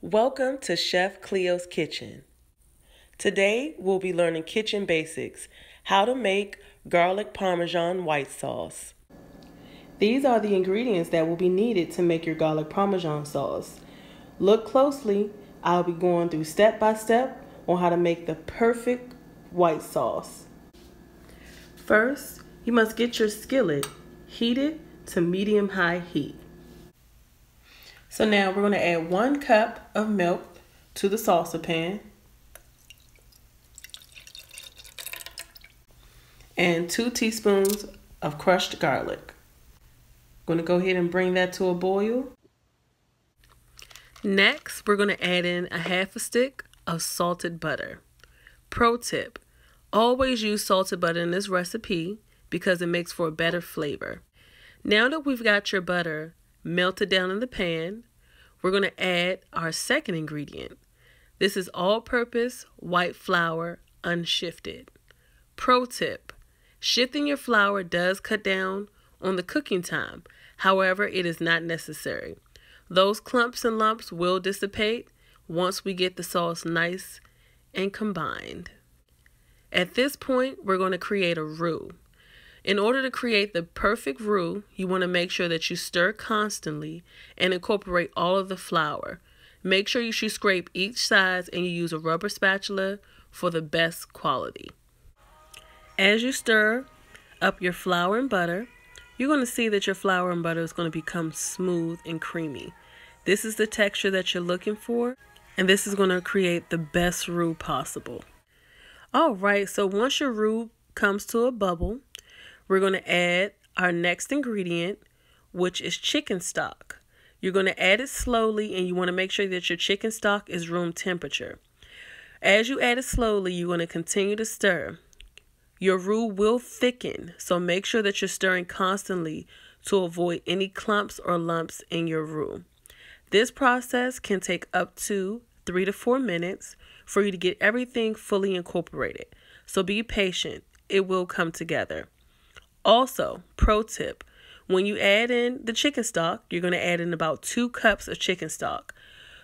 Welcome to Chef Cleo's Kitchen. Today we'll be learning kitchen basics, how to make garlic parmesan white sauce. These are the ingredients that will be needed to make your garlic parmesan sauce. Look closely, I'll be going through step by step on how to make the perfect white sauce. First, you must get your skillet heated to medium-high heat. So now we're going to add 1 cup of milk to the salsa pan and 2 teaspoons of crushed garlic. I'm going to go ahead and bring that to a boil. Next, we're going to add in a half a stick of salted butter. Pro tip, always use salted butter in this recipe because it makes for a better flavor. Now that we've got your butter melted down in the pan, we're going to add our second ingredient. This is all-purpose white flour unshifted. Pro tip, shifting your flour does cut down on the cooking time. However, it is not necessary. Those clumps and lumps will dissipate once we get the sauce nice and combined. At this point, we're going to create a roux. In order to create the perfect roux, you want to make sure that you stir constantly and incorporate all of the flour. Make sure you scrape each side and you use a rubber spatula for the best quality. As you stir up your flour and butter, you're going to see that your flour and butter is going to become smooth and creamy. This is the texture that you're looking for, and this is going to create the best roux possible. All right, so once your roux comes to a bubble, we're going to add our next ingredient, which is chicken stock. You're going to add it slowly, and you want to make sure that your chicken stock is room temperature. As you add it slowly, you're going to continue to stir. Your roux will thicken, so make sure that you're stirring constantly to avoid any clumps or lumps in your roux. This process can take up to 3 to 4 minutes for you to get everything fully incorporated. So be patient, it will come together. Also, pro tip, when you add in the chicken stock, you're going to add in about 2 cups of chicken stock.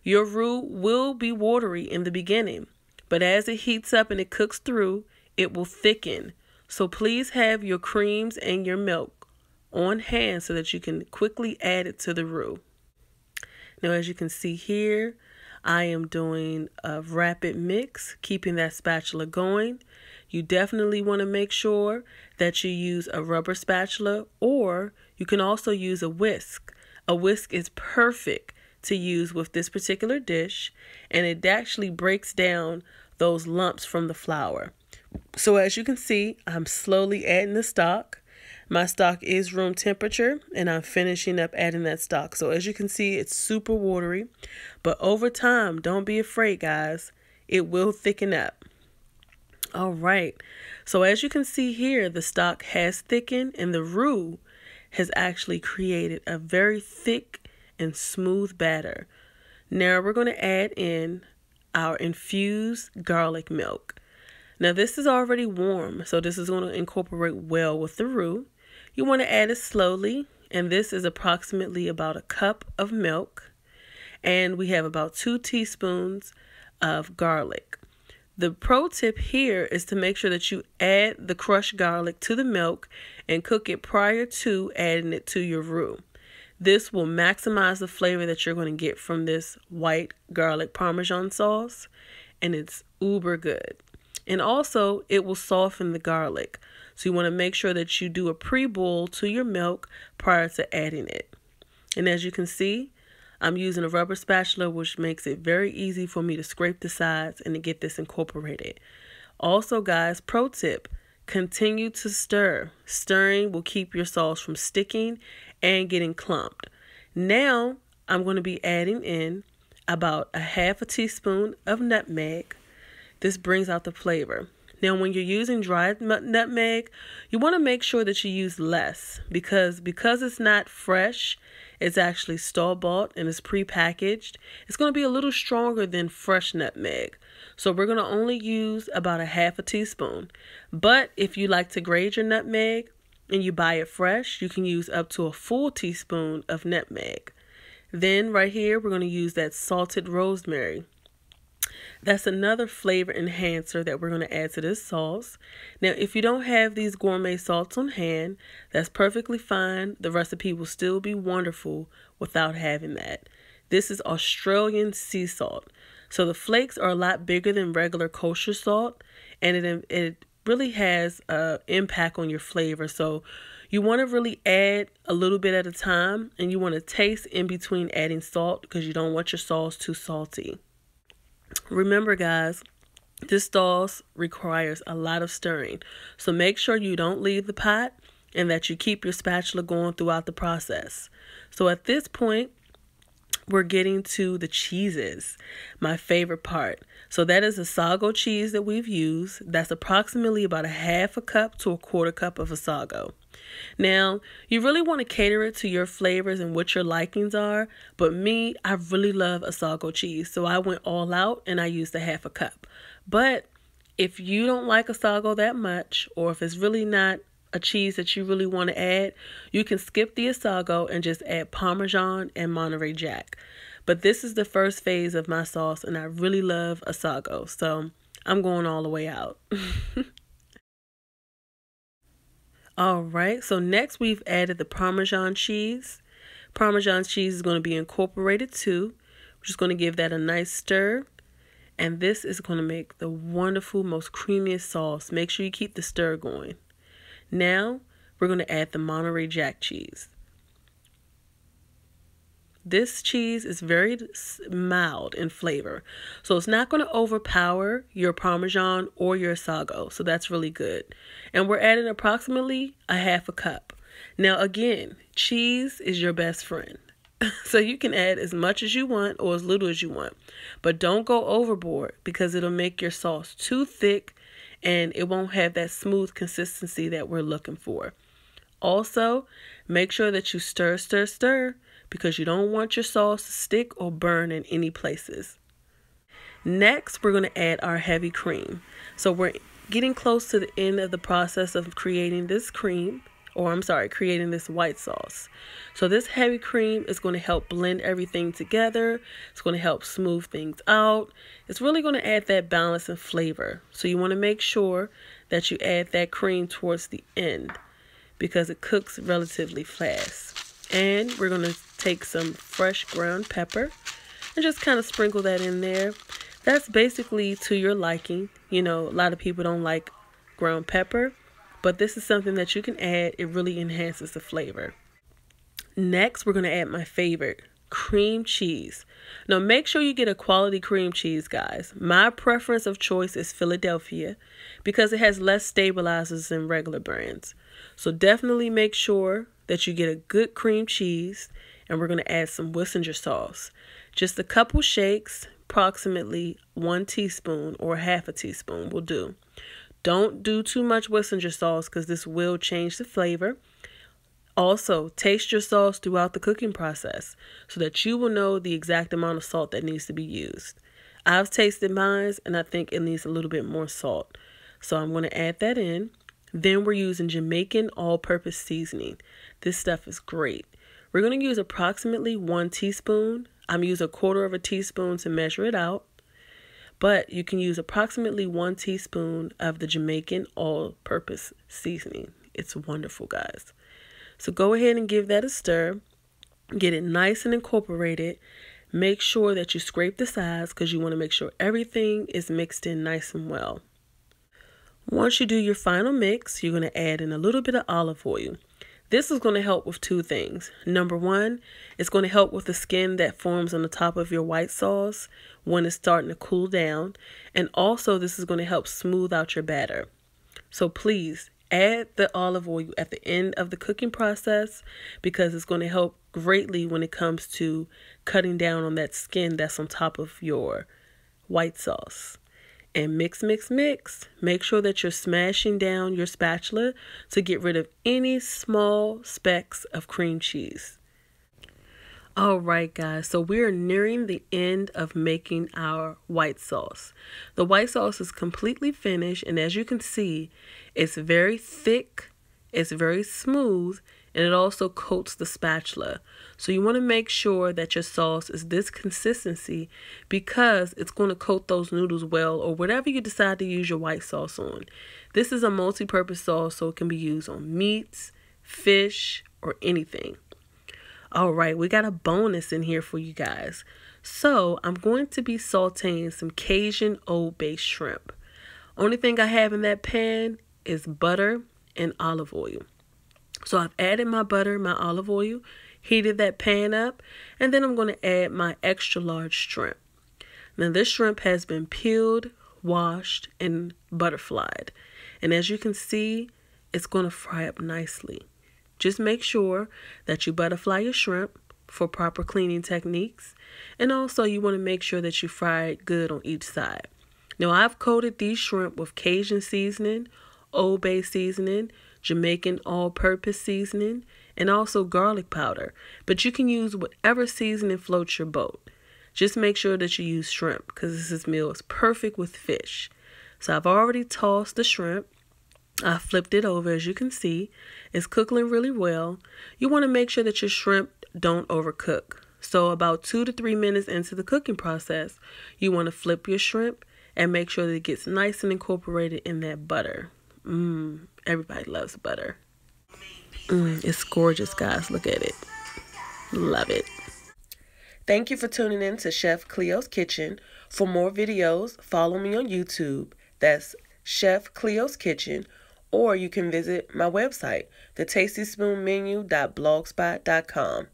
Your roux will be watery in the beginning, but as it heats up and it cooks through, it will thicken. So please have your creams and your milk on hand so that you can quickly add it to the roux. Now, as you can see here, I am doing a rapid mix, keeping that spatula going. You definitely want to make sure that you use a rubber spatula, or you can also use a whisk. A whisk is perfect to use with this particular dish, and it actually breaks down those lumps from the flour. So as you can see, I'm slowly adding the stock. My stock is room temperature, and I'm finishing up adding that stock. So as you can see, it's super watery, but over time, don't be afraid, guys. It will thicken up. All right, so as you can see here, the stock has thickened and the roux has actually created a very thick and smooth batter. Now we're going to add in our infused garlic milk. Now this is already warm, so this is going to incorporate well with the roux. You want to add it slowly, and this is approximately about a cup of milk, and we have about 2 teaspoons of garlic. The pro tip here is to make sure that you add the crushed garlic to the milk and cook it prior to adding it to your roux. This will maximize the flavor that you're going to get from this white garlic parmesan sauce, and it's uber good. And also, it will soften the garlic. So you want to make sure that you do a pre-boil to your milk prior to adding it. And as you can see, I'm using a rubber spatula, which makes it very easy for me to scrape the sides and to get this incorporated. Also, guys, pro tip, continue to stir. Stirring will keep your sauce from sticking and getting clumped. Now, I'm going to be adding in about a half a teaspoon of nutmeg. This brings out the flavor. Now, when you're using dried nutmeg, you want to make sure that you use less because it's not fresh. It's actually store-bought and it's pre-packaged. It's going to be a little stronger than fresh nutmeg. So we're going to only use about a half a teaspoon. But if you like to grate your nutmeg and you buy it fresh, you can use up to a full teaspoon of nutmeg. Then right here, we're going to use that salted rosemary. That's another flavor enhancer that we're going to add to this sauce. Now, if you don't have these gourmet salts on hand, that's perfectly fine. The recipe will still be wonderful without having that. This is Australian sea salt. So the flakes are a lot bigger than regular kosher salt, and it really has an impact on your flavor. So you want to really add a little bit at a time, and you want to taste in between adding salt because you don't want your sauce too salty. Remember, guys, this sauce requires a lot of stirring. So make sure you don't leave the pot and that you keep your spatula going throughout the process. So at this point, we're getting to the cheeses, my favorite part. So that is a sago cheese that we've used. That's approximately about a half a cup to a quarter cup of a sago. Now, you really want to cater it to your flavors and what your likings are. But me, I really love a sago cheese. So I went all out and I used a half a cup. But if you don't like a sago that much, or if it's really not a cheese that you really want to add, you can skip the Asago and just add Parmesan and Monterey Jack. But this is the first phase of my sauce, and I really love Asago, so I'm going all the way out. All right, so next we've added the Parmesan cheese. Parmesan cheese is going to be incorporated too. We're just going to give that a nice stir. And this is going to make the wonderful, most creamiest sauce. Make sure you keep the stir going. Now, we're going to add the Monterey Jack cheese. This cheese is very mild in flavor, so it's not going to overpower your Parmesan or your Asago, so that's really good. And we're adding approximately a half a cup. Now, again, cheese is your best friend. So you can add as much as you want or as little as you want, but don't go overboard because it'll make your sauce too thick and it won't have that smooth consistency that we're looking for. Also, make sure that you stir because you don't want your sauce to stick or burn in any places. Next, we're going to add our heavy cream. So we're getting close to the end of the process of creating this creating this white sauce. So this heavy cream is going to help blend everything together. It's going to help smooth things out. It's really going to add that balance and flavor. So you want to make sure that you add that cream towards the end because it cooks relatively fast. And we're going to take some fresh ground pepper and just kind of sprinkle that in there. That's basically to your liking. You know, a lot of people don't like ground pepper, but this is something that you can add. It really enhances the flavor. Next, we're going to add my favorite, cream cheese. Now, make sure you get a quality cream cheese, guys. My preference of choice is Philadelphia because it has less stabilizers than regular brands. So definitely make sure that you get a good cream cheese, and we're going to add some Worcestershire sauce. Just a couple shakes, approximately 1 teaspoon or half a teaspoon will do. Don't do too much Worcestershire sauce because this will change the flavor. Also, taste your sauce throughout the cooking process so that you will know the exact amount of salt that needs to be used. I've tasted mine and I think it needs a little bit more salt. So I'm going to add that in. Then we're using Jamaican all-purpose seasoning. This stuff is great. We're going to use approximately 1 teaspoon. I'm using 1/4 teaspoon to measure it out. But you can use approximately 1 teaspoon of the Jamaican all-purpose seasoning. It's wonderful, guys. So go ahead and give that a stir. Get it nice and incorporated. Make sure that you scrape the sides because you want to make sure everything is mixed in nice and well. Once you do your final mix, you're going to add in a little bit of olive oil. This is going to help with 2 things. Number 1, it's going to help with the skin that forms on the top of your white sauce when it's starting to cool down. And also, this is going to help smooth out your batter. So please add the olive oil at the end of the cooking process because it's going to help greatly when it comes to cutting down on that skin that's on top of your white sauce. And mix. Make sure that you're smashing down your spatula to get rid of any small specks of cream cheese. All right, guys, so we're nearing the end of making our white sauce. The white sauce is completely finished, and as you can see, it's very thick, it's very smooth, and it also coats the spatula. So you want to make sure that your sauce is this consistency because it's going to coat those noodles well, or whatever you decide to use your white sauce on. This is a multi-purpose sauce, so it can be used on meats, fish, or anything. All right, we got a bonus in here for you guys. So I'm going to be sauteing some Cajun Old Bay shrimp. Only thing I have in that pan is butter and olive oil. So I've added my butter, my olive oil, heated that pan up, and then I'm going to add my extra large shrimp. Now this shrimp has been peeled, washed, and butterflied. And as you can see, it's going to fry up nicely. Just make sure that you butterfly your shrimp for proper cleaning techniques. And also you want to make sure that you fry it good on each side. Now I've coated these shrimp with Cajun seasoning, Old Bay seasoning, Jamaican all-purpose seasoning, and also garlic powder. But you can use whatever seasoning floats your boat. Just make sure that you use shrimp because this meal is perfect with fish. So I've already tossed the shrimp. I flipped it over, as you can see. It's cooking really well. You want to make sure that your shrimp don't overcook. So about 2 to 3 minutes into the cooking process, you want to flip your shrimp and make sure that it gets nice and incorporated in that butter. Everybody loves butter. It's gorgeous, guys. Look at it. Love it. Thank you for tuning in to Chef Cleo's Kitchen. For more videos, follow me on YouTube. That's Chef Cleo's Kitchen. Or you can visit my website, thetastyspoonmenu.blogspot.com.